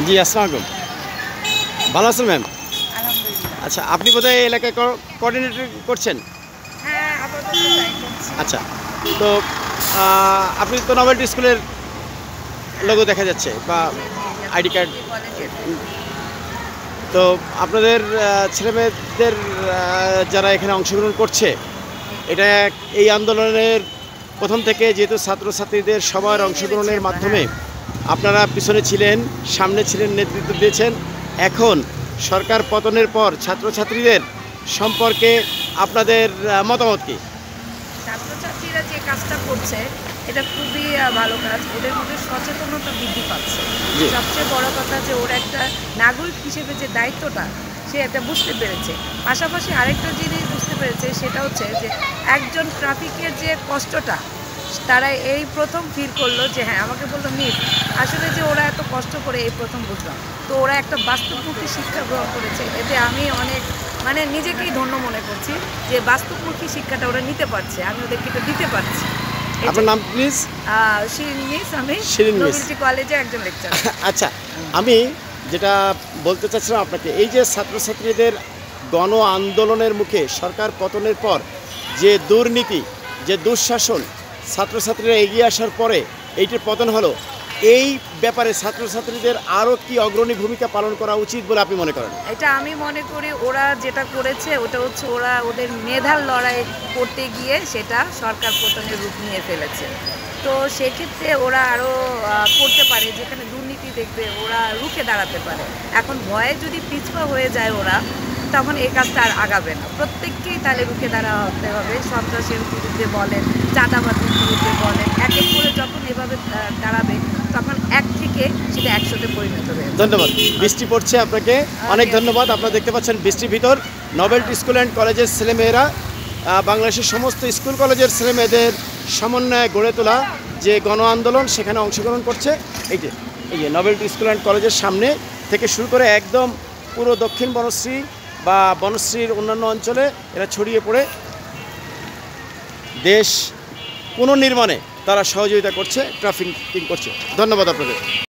জি, আসসালামু আলাইকুম। ভালো আছেন ম্যাম? আলহামদুলিল্লাহ। আচ্ছা, আপনি বোধহয় এই এলাকায় কোঅর্ডিনেটর করছেন? হ্যাঁ, আপাতত তাই করছি। আচ্ছা, তো আপনি তো নভেলটি স্কুলের লোগো দেখা যাচ্ছে বা জি, জি, জি। আমি আইডি কার্ড। ডিগ্রি কলেজের। তো আপনাদের ছেলেমেয়েদের যারা এখানে অংশগ্রহণ করছে, জি, এটা এই আন্দোলনের প্রথম থেকে যেহেতু ছাত্রছাত্রীদের সবার নিয়েই ভেবেছি অংশগ্রহণের আমরা, মাধ্যমে হ্যাঁ। আপনারা পিছনে ছিলেন, সামনে ছিলেন, নেতৃত্ব দিয়েছেন। এখন সরকার পতনের পর ছাত্রছাত্রীদের সম্পর্কে আপনাদের মতামত কি? ছাত্রছাত্রীরা যে কাজটা করছে এটা খুবই ভালো কাজ। ওদের মধ্যে সচেতনতা বৃদ্ধি পাচ্ছে। জি, সবচেয়ে বড় কথা যে ওরা একটা নাগরিক হিসেবে যে দায়িত্বটা সে এটা বুঝতে পেরেছে। পাশাপাশি আরেকটা জিনিস বুঝতে পেরেছে সেটা হচ্ছে যে একজন ট্রাফিকের যে কষ্টটা তারা এই প্রথম ফিল করলো যে হ্যাঁ, আমাকে বললো মিস আসলে যে ওরা এত কষ্ট করে এই প্রথম বুঝলাম। তো ওরা একটা বাস্তবমুখী শিক্ষা গ্রহণ করেছে। এতে আমি অনেক নিজেকেই ধন্য মনে করছি যে বাস্তবমুখী শিক্ষাটা ওরা নিতে পারছে। আমি ওদেরকে এটা দিতে পারছি। আপনার এটাই। নাম প্লিজ? শিরিন মিস, আমি শিরিন মিস। নবীনচি কলেজে একজন লেকচারার। আচ্ছা, আমি যেটা বলতে চাচ্ছিলাম আপনাকে, এই যে ছাত্রছাত্রীদের গণ আন্দোলনের মুখে সরকার পতনের পর যে দুর্নীতি, যে দুঃশাসন, ছাত্রছাত্রীরা এগিয়ে আসার পরে এইটির পতন হলো, এই ব্যাপারে ছাত্রছাত্রীদের আরও কি অগ্রণী ভূমিকা পালন করা উচিত বলে আপনি মনে করেন? এটা আমি মনে করি ওরা যেটা করেছে ওটা হচ্ছে ওরা ওদের মেধার লড়াই করতে গিয়ে সেটা সরকার পতনের রূপ নিয়ে ফেলেছে। তো সেক্ষেত্রে ওরা আরও করতে পারে, যেখানে দুর্নীতি দেখবে ওরা রুখে দাঁড়াতে পারে। এখন ভয়ে যদি পিছপা হয়ে যায় ওরা, তখন এই কাজটা আর আগাবে না। প্রত্যেককেই তাহলে রুখে দাঁড়াতে হবে। সন্ত্রাসের বিরুদ্ধে বলেন, চাঁদাবাজির বিরুদ্ধে বলেন, এক এক করে যখন এভাবে দাঁড়াবে তখন এক থেকে সেটা ১০০-তে পরিণত হয়ে যাবে। ধন্যবাদ। বৃষ্টি পড়ছে, আপনাকে অনেক ধন্যবাদ। আপনারা দেখতে পাচ্ছেন বৃষ্টির ভিতর নভেলটি স্কুল অ্যান্ড কলেজের ছেলেমেয়েরা, বাংলাদেশের সমস্ত স্কুল কলেজের ছেলেমেয়েদের সমন্বয়ে গড়ে তোলা যে গণ আন্দোলন, সেখানে অংশগ্রহণ করছে। এই যে নভেলটি স্কুল অ্যান্ড কলেজের সামনে থেকে শুরু করে একদম পুরো দক্ষিণ বনশ্রী বা বনশ্রীর অন্যান্য অঞ্চলে এরা ছড়িয়ে পড়ে দেশ পুনর্নির্মাণে তারা সহযোগিতা করছে, ট্রাফিকিং করছে। ধন্যবাদ আপনাদের।